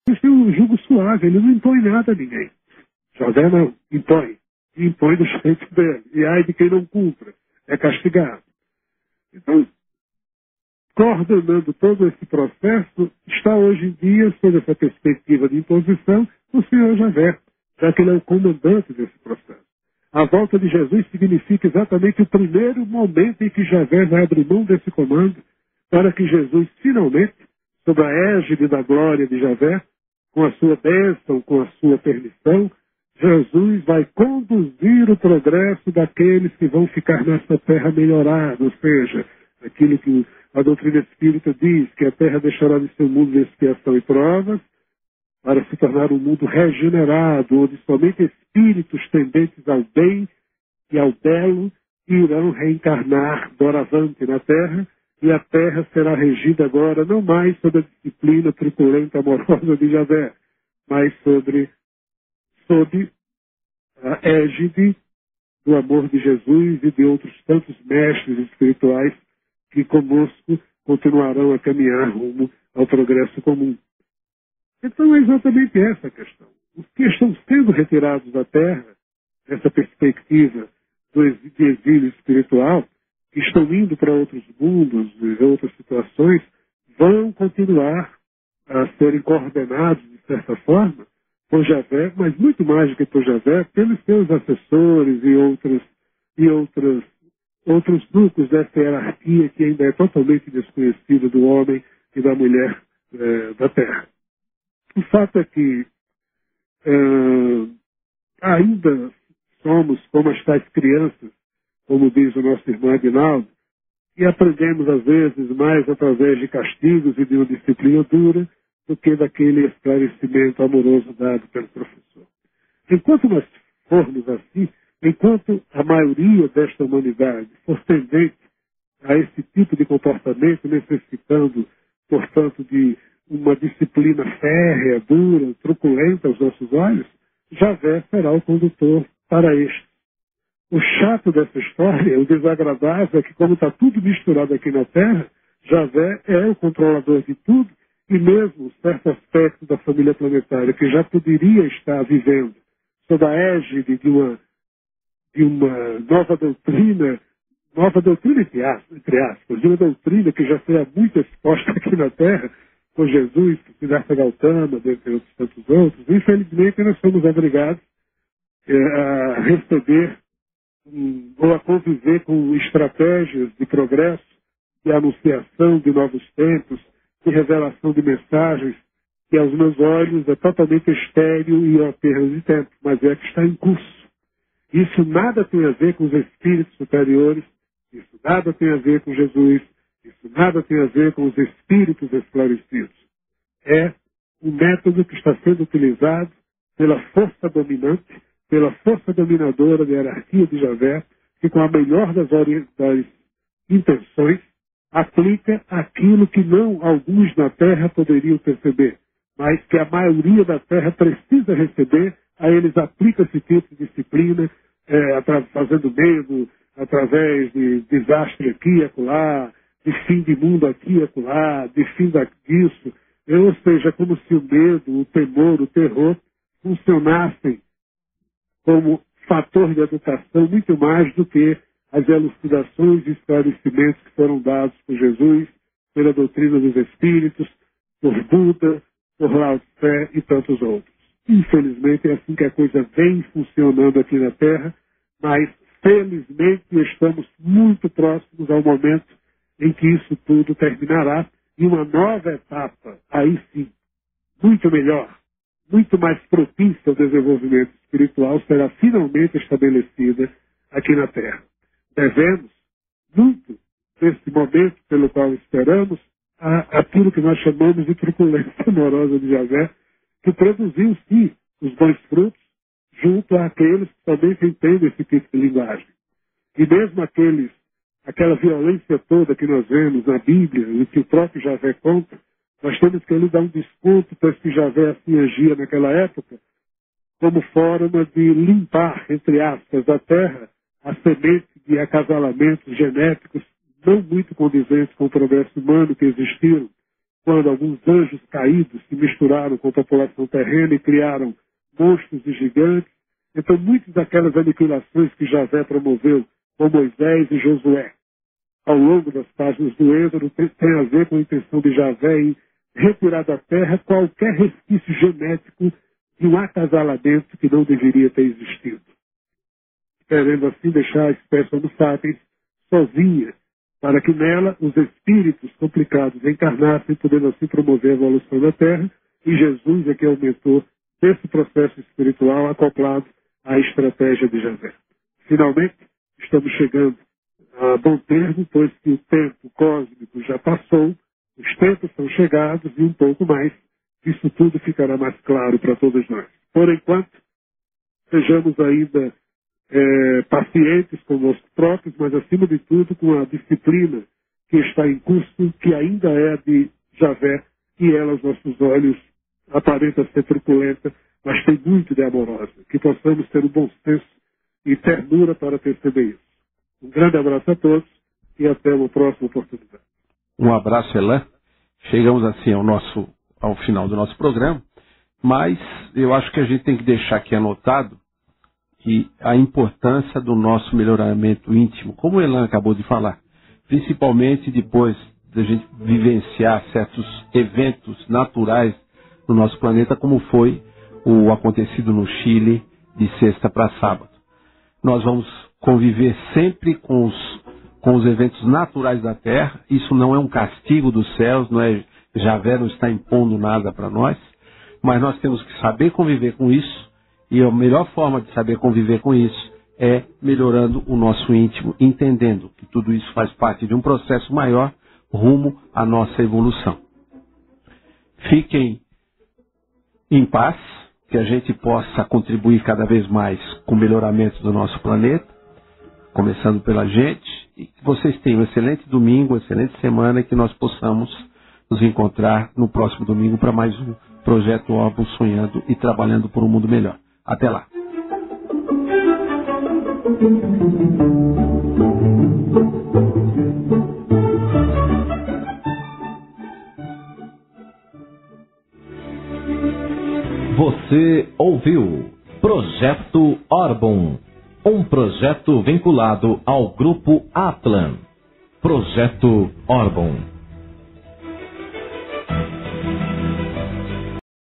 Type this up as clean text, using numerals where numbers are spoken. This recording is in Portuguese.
Deus tem um jugo suave, ele não impõe nada a ninguém. Javé não, impõe. E impõe do jeito dele. E ai de quem não cumpra, é castigado. Então, coordenando todo esse processo, está hoje em dia, sob essa perspectiva de imposição, o Senhor Javé, já que ele é o comandante desse processo. A volta de Jesus significa exatamente o primeiro momento em que Javé vai abrir mão desse comando, para que Jesus, finalmente, sob a égide da glória de Javé, com a sua bênção, com a sua permissão, Jesus vai conduzir o progresso daqueles que vão ficar nessa terra melhorada, ou seja, aquilo que a doutrina espírita diz, que a terra deixará de ser um mundo de expiação e provas, para se tornar um mundo regenerado, onde somente espíritos tendentes ao bem e ao belo irão reencarnar doravante na terra, e a terra será regida agora não mais sob a disciplina truculenta amorosa de Javé, mas sob a égide do amor de Jesus e de outros tantos mestres espirituais que conosco continuarão a caminhar rumo ao progresso comum. Então é exatamente essa a questão. Os que estão sendo retirados da Terra, essa perspectiva de exílio espiritual, que estão indo para outros mundos e outras situações, vão continuar a serem coordenados, de certa forma, por Javé, mas muito mais do que por Javé, pelos seus assessores e outros núcleos dessa hierarquia que ainda é totalmente desconhecida do homem e da mulher da Terra. O fato é que ainda somos como as tais crianças, como diz o nosso irmão Aguinaldo, e aprendemos às vezes mais através de castigos e de uma disciplina dura do que daquele esclarecimento amoroso dado pelo professor. Enquanto nós formos assim, enquanto a maioria desta humanidade for tendente a esse tipo de comportamento, necessitando, portanto, de uma disciplina férrea, dura, truculenta aos nossos olhos, Javé será o condutor para este. O chato dessa história, o desagradável, é que como está tudo misturado aqui na Terra, Javé é o controlador de tudo, e mesmo certo aspecto da família planetária que já poderia estar vivendo sob a égide de uma nova doutrina entre aspas, de uma doutrina que já foi muito exposta aqui na Terra, por Jesus, Siddhartha Gautama, dentre outros tantos outros. Infelizmente, nós somos obrigados a receber ou a conviver com estratégias de progresso, de anunciação de novos tempos, de revelação de mensagens, que aos meus olhos é totalmente estéril e uma perda de tempo, mas é que está em curso. Isso nada tem a ver com os espíritos superiores, isso nada tem a ver com Jesus, isso nada tem a ver com os espíritos esclarecidos. É um método que está sendo utilizado pela força dominante, pela força dominadora da hierarquia de Javé, que com a melhor das intenções aplica aquilo que não alguns na Terra poderiam perceber, mas que a maioria da Terra precisa receber. A eles aplica esse tipo de disciplina, fazendo medo, através de desastre aqui e acolá, de fim de mundo aqui e acolá, de fim disso. Ou seja, como se o medo, o temor, o terror funcionassem como fator de educação muito mais do que as elucidações e esclarecimentos que foram dados por Jesus, pela doutrina dos Espíritos, por Buda, por Lao Tse e tantos outros. Infelizmente é assim que a coisa vem funcionando aqui na Terra, mas felizmente estamos muito próximos ao momento em que isso tudo terminará e uma nova etapa, aí sim, muito melhor, muito mais propícia ao desenvolvimento espiritual, será finalmente estabelecida aqui na Terra. Devemos muito desse momento pelo qual esperamos aquilo que nós chamamos de truculência amorosa de Javé, que produziu, sim, os bons frutos junto àqueles que somente entendem esse tipo de linguagem. E mesmo aquela violência toda que nós vemos na Bíblia, e que o próprio Javé conta, nós temos que lhe dar um desconto, pois que Javé assim agia naquela época, como forma de limpar, entre aspas, da terra a semente de acasalamentos genéticos não muito condizentes com o progresso humano que existiram quando alguns anjos caídos se misturaram com a população terrena e criaram monstros e gigantes. Então, muitas daquelas aniquilações que Javé promoveu com Moisés e Josué ao longo das páginas do Êxodo tem a ver com a intenção de Javé em retirar da terra qualquer resquício genético de um acasalamento que não deveria ter existido. Querendo assim deixar a espécie Homo sapiens sozinha, para que nela os espíritos complicados encarnassem, podendo assim promover a evolução da terra, e Jesus é que aumentou desse processo espiritual acoplado à estratégia de Javé. Finalmente, estamos chegando a bom termo, pois que o tempo cósmico já passou, os tempos são chegados e um pouco mais, isso tudo ficará mais claro para todos nós. Por enquanto, sejamos ainda pacientes conosco próprios, mas acima de tudo com a disciplina que está em curso, que ainda é a de Javé, e ela aos nossos olhos aparenta ser truculenta, mas tem muito de amorosa. Que possamos ter um bom senso e ternura para perceber isso. Um grande abraço a todos e até uma próxima oportunidade. Um abraço, Elan. Chegamos assim ao final do nosso programa, mas eu acho que a gente tem que deixar aqui anotado que a importância do nosso melhoramento íntimo, como o Elan acabou de falar, principalmente depois da gente vivenciar certos eventos naturais no nosso planeta, como foi o acontecido no Chile de sexta para sábado. Nós vamos conviver sempre com os eventos naturais da Terra. Isso não é um castigo dos céus, não é Javé não está impondo nada para nós, mas nós temos que saber conviver com isso, e a melhor forma de saber conviver com isso é melhorando o nosso íntimo, entendendo que tudo isso faz parte de um processo maior rumo à nossa evolução. Fiquem em paz, que a gente possa contribuir cada vez mais com o melhoramento do nosso planeta, começando pela gente, e que vocês tenham um excelente domingo, uma excelente semana, e que nós possamos nos encontrar no próximo domingo para mais um Projeto Orbo, sonhando e trabalhando por um mundo melhor. Até lá! Você ouviu Projeto Orbon, um projeto vinculado ao Grupo Atlan. Projeto Orbon.